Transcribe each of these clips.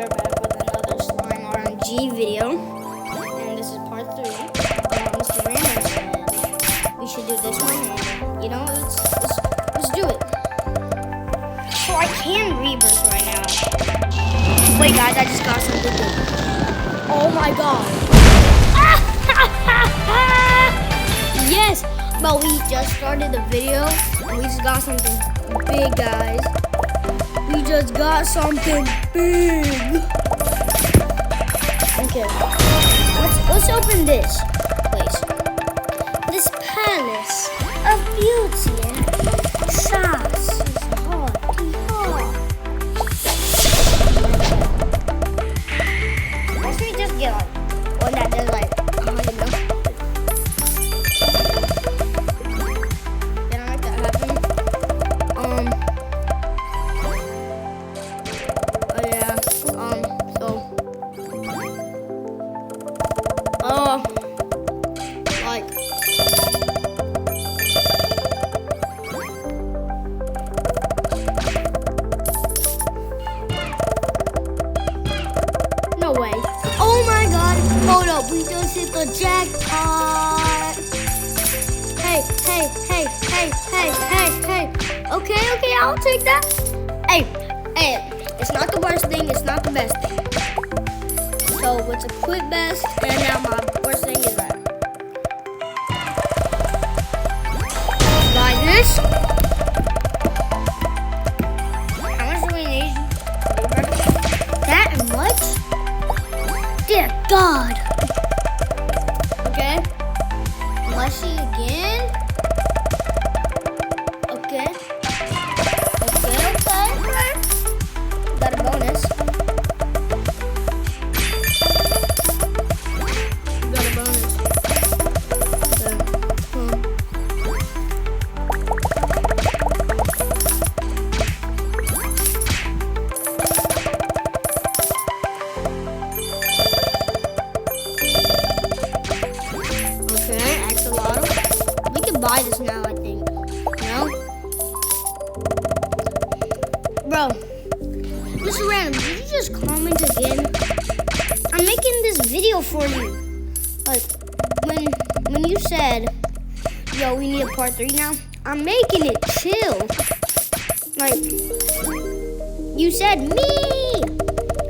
we're back with another slime RNG video, and this is part 3. Mr. Random said we should do this one, and you know, let's do it. So I can rebirth right now. Wait, guys, I just got something good. Oh my god! Yes, but we just started the video, and we just got something big, guys. We just got something big. Okay, let's open this place. This palace of beauty and sauce is hot. Let's just get one that does like 100 mil. Can I make that happen? No way. Oh my god. Hold up. We just hit the jackpot. Hey. Okay, I'll take that. Hey, it's not the worst thing, it's not the best thing. So it's a quick best, and now my worst thing is that. Buy this. How much do we need? That much? Dear God. Okay. Mushy again. Okay. Got a bonus. Buy this now, I think. No? Bro, Mr. Random, did you just comment again? I'm making this video for you. Like, when you said, yo, we need a part 3 now, I'm making it. Chill. Like, you said me.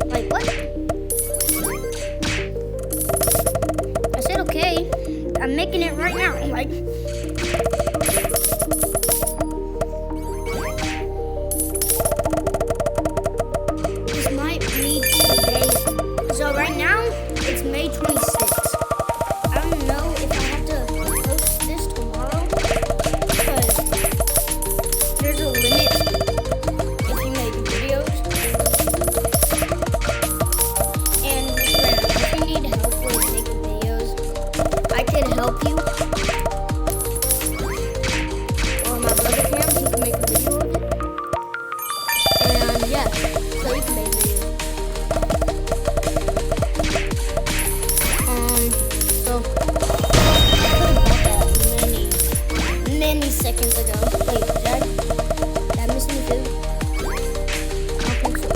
Like, what? I said, okay. I'm making it right now. Like, this might be today. So right now, it's May 26th. I don't know if I have to post this tomorrow, because there's a limit if you make videos. And if you need help with making videos, I can help you. Many seconds ago. Wait, did I miss anything? I think so.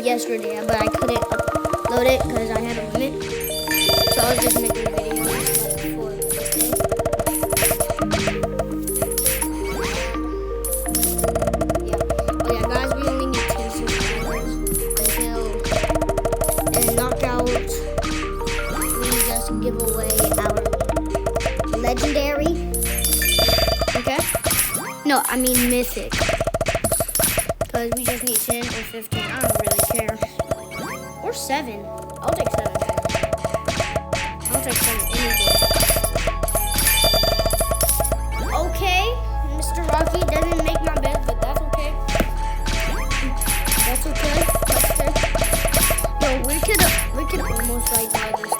Yesterday, but I couldn't upload it because I had a limit. So I was just making videos like for this day. Yeah. Oh yeah, guys, we only need 2 subscribers until in knockout we just give away our legendary. Okay? No, I mean mythic. Because we just need 10 or 15. I don't really care. Or 7. I'll take 7. I'll take 7 any day. Okay. Mr. Rocky doesn't make my bed, but that's okay. That's okay. Yo, we could almost like buy this.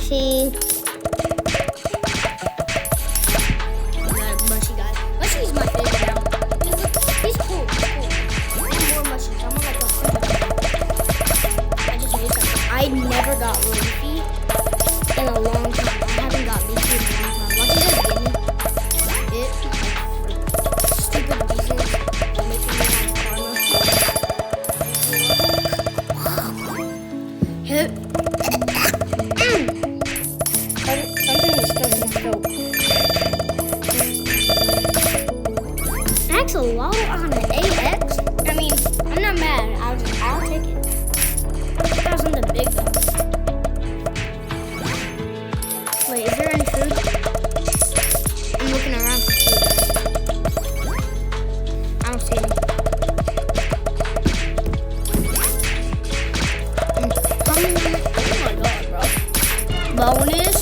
Mushy. Mushy guy. Mushy's my favorite now. He's cool. He's more mushy. I'm like I just made something. I never got leafy in a long time. I haven't got leafy in a long time. Watch it just give me it. Stupid reasons are making me have karma. Hit. Something is stuck in my throat. Axolotl on an AX? I mean, I'm not mad. I'll take it. That was something big though. Wait, is there any food? I'm looking around for food. I don't see any. Oh my god, bro. Bonus.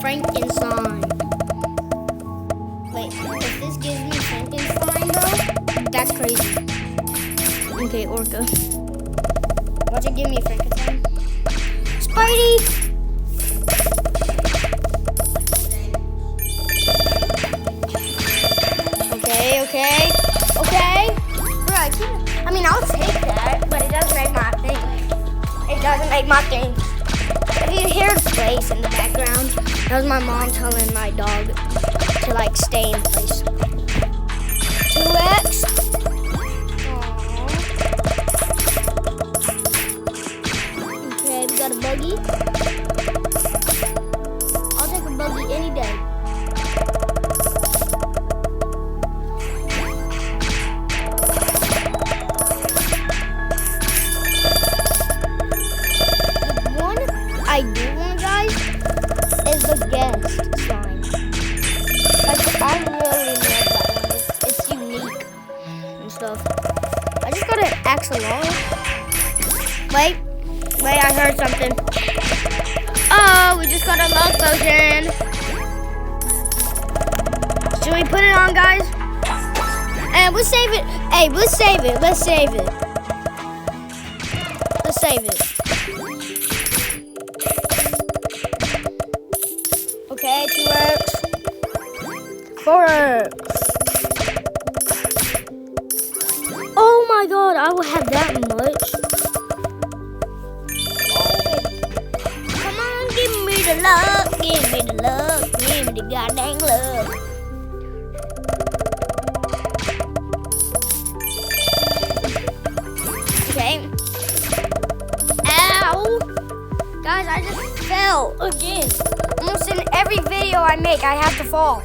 Frankenstein. Wait, if this gives me Frankenstein, bro, that's crazy. Okay, Orca. Watch it give me Frankenstein. Spidey! Okay. Bro, I mean, I'll take that, but it doesn't make my thing. If you hear the place in the background, that was my mom telling my dog to like stay in place. 2x. Aww. Okay, we got a buggy. I'll take a buggy any day. I do want, guys, is the guest slime. Like, I really love that one. It's unique and stuff. I just got an axolotl. Wait, I heard something. Oh, we just got a luck potion. Should we put it on, guys? And we'll save it. Hey, let's save it. Let's save it. Okay, 2x. 4x. Oh my god, I will have that much. Come on, give me the luck. Give me the goddamn luck. Okay. Ow. Guys, I just fell again. Almost in every video I make, I have to fall.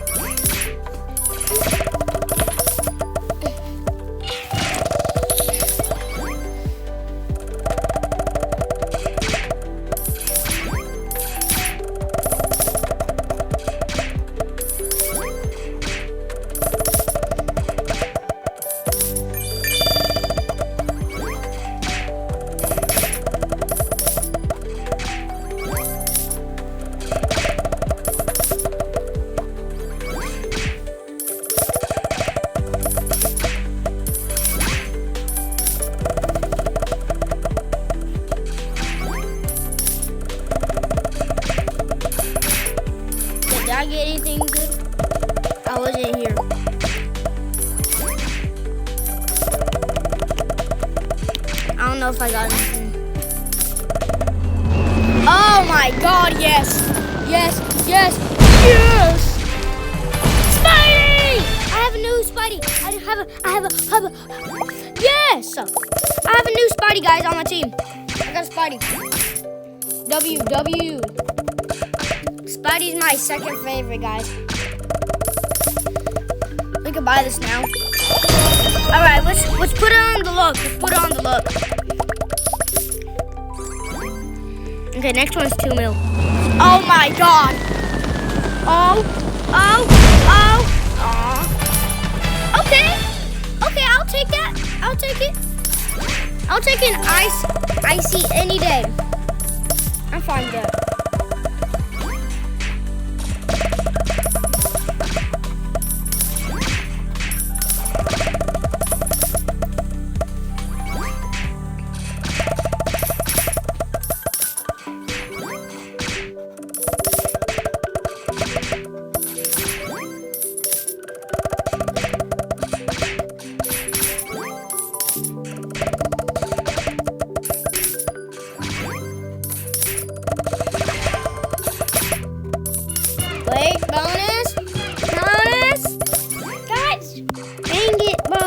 Did I get anything good? I wasn't here. I don't know if I got anything. Oh my god, yes! Spidey! I have a new Spidey. I have a yes! I have a new Spidey, guys, on my team. I got a Spidey. W. Spidey's my second favorite, guys. We can buy this now. All right, let's put it on the look. Okay, next one's 2 mil. Oh my god. Oh. Okay, I'll take that. I'll take it. I'll take an icy any day. I'm fine with that. Bonus. Bonus. Guys, dang it, bro.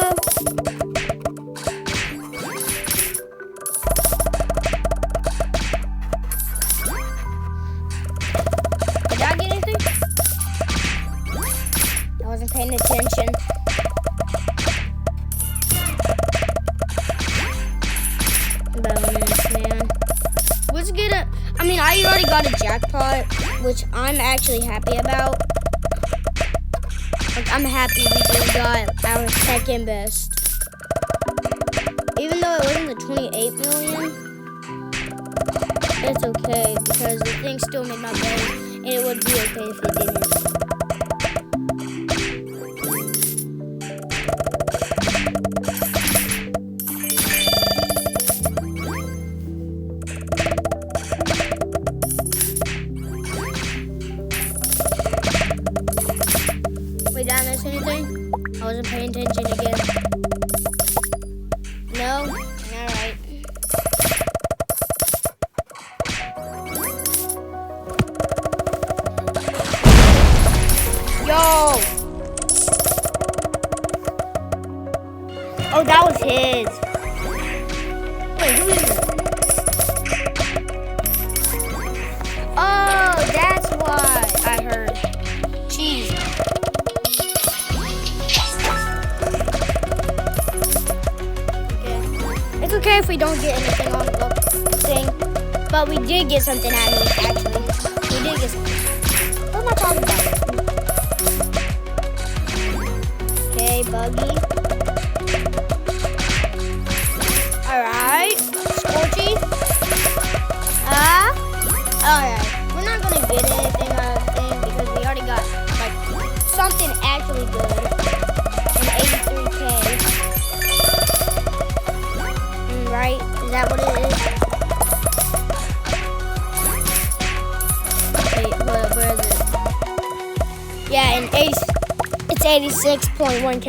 Did I get anything? I wasn't paying attention. Bonus, man. Let's get a... I mean, I already got a jackpot, which I'm actually happy about. Like, I'm happy we just got our second best. Even though it wasn't the 28 million, it's okay because the thing still made my best, and it would be okay if it didn't. Wait, did I miss anything? I wasn't paying attention again. No? Alright. Yo! Oh, that was his. Wait, who is it? Oh, that's why I heard. Jeez. It's okay if we don't get anything on the thing, but we did get something out of it, actually. We did get something. What am I talking about? Okay, buggy. Alright, Scorchy. Alright. We're not gonna get anything out of the thing because we already got, like, something actually good. An 83K. Right? Is that what it is? Wait, where is it? Yeah, it's 86.1K.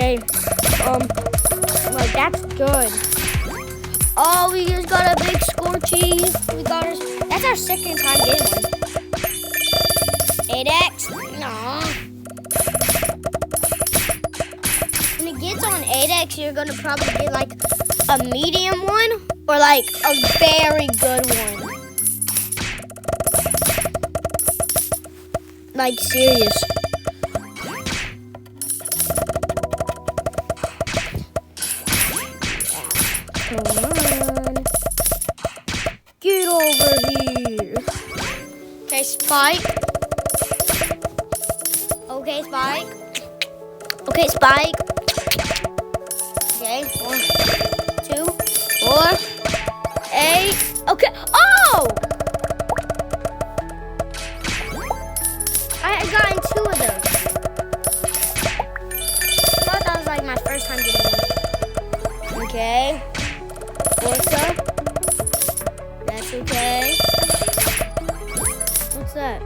Like, that's good. Oh, we just got a big Scorchy. That's our second time getting one. 8X? No. When it gets on 8X, you're gonna probably get like a medium one or like a very good one. Like serious. Come on. Get over here. Okay, Spike. Okay, Spike. Okay, Spike. Okay, 1, 2, 4, 8. Okay. Oh! I had gotten 2 of those. I thought that was like my first time getting one. Okay. Forza. That's okay. What's that?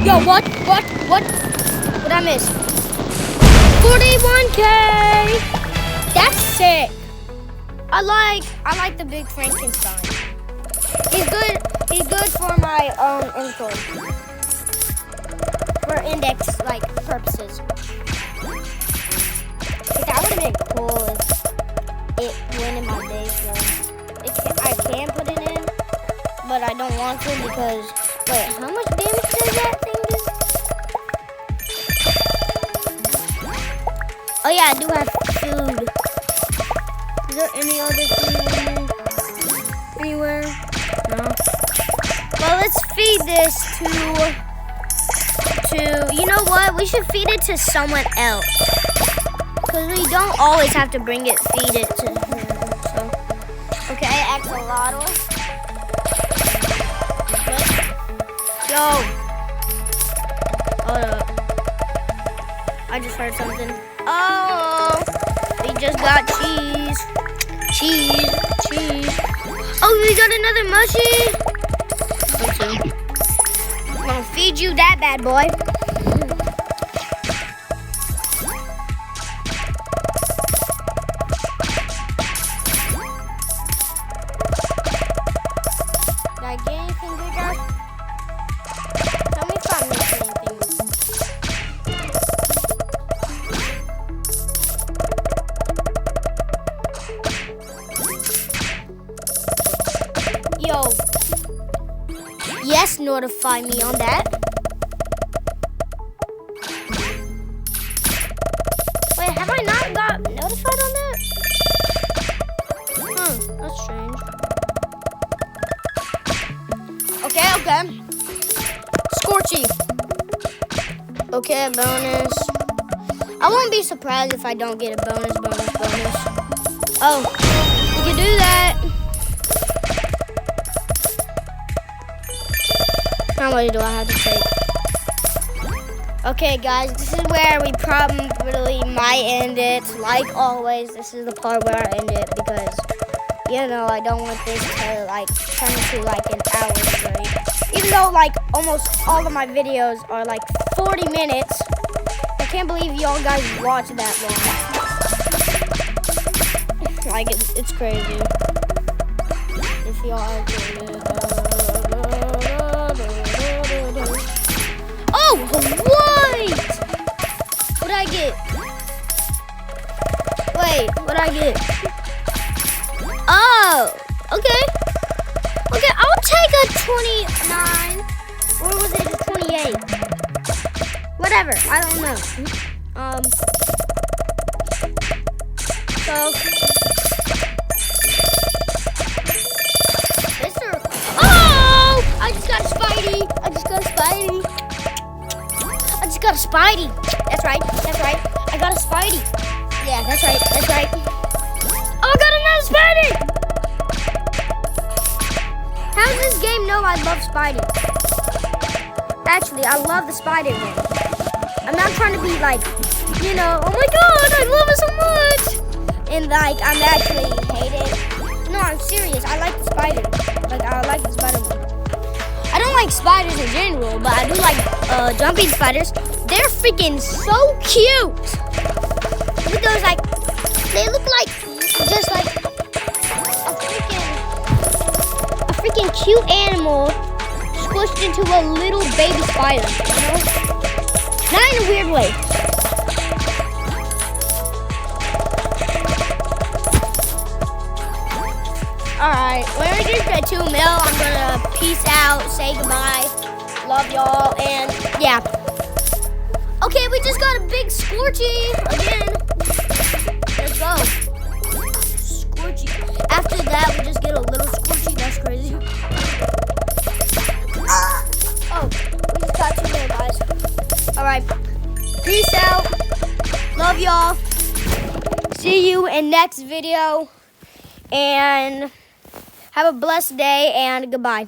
Yo, what? What'd I miss? 41K! That's sick. I like the big Frankenstein. He's good for my inventory. For index like purposes. But that would have been cool if it went in my base though. I can put it in, but I don't want to because wait, how much damage does that thing do? Oh yeah, I do have food. Is there any other food anywhere? No. Well, let's feed this to you know what? We should feed it to someone else. Because we don't always have to feed it to him. So, okay, axolotl. Yo. Hold up. I just heard something. Oh, we just got cheese. Cheese. Oh, we got another mushy. need you that bad, boy. Did I get anything good, guys? Tell me if I missed anything. Yo. Yes, notify me on that. Wait, have I not got notified on that? That's strange. Okay. Scorchy. Okay, bonus. I won't be surprised if I don't get a bonus. Oh, we can do that. How much do I have to take? Okay, guys, this is where we probably might end it. Like always, this is the part where I end it because, you know, I don't want this to like turn into like an hour straight. Even though like almost all of my videos are like 40 minutes. I can't believe y'all guys watch that long. Like it's crazy. If y'all are oh, what? What'd I get? Wait, what'd I get? Oh, okay. Okay, I'll take a 29. Or was it a 28? Whatever, I don't know. So, oh! I just got a Spidey. That's right. I got a Spidey. Yeah, that's right. Oh, I got another Spidey! How does this game know I love Spidey? Actually, I love the Spider-Man. I'm not trying to be like, you know, oh my god, I love it so much! And like, I'm actually hate it. No, I'm serious. I like the spider. Like, I like the Spider-Man. I don't like spiders in general, but I do like jumping spiders. They're freaking so cute. Look at those, like, they look like just like a freaking cute animal squished into a little baby spider, you know? Not in a weird way. Alright, when we get to 2 mil, I'm gonna peace out, say goodbye, love y'all, and yeah. Okay, we just got a big Scorchy again. Let's go. Scorchy. After that, we just get a little Scorchy. That's crazy. Oh, we just got 2 mil, guys. Alright, peace out. Love y'all. See you in next video. And have a blessed day and goodbye.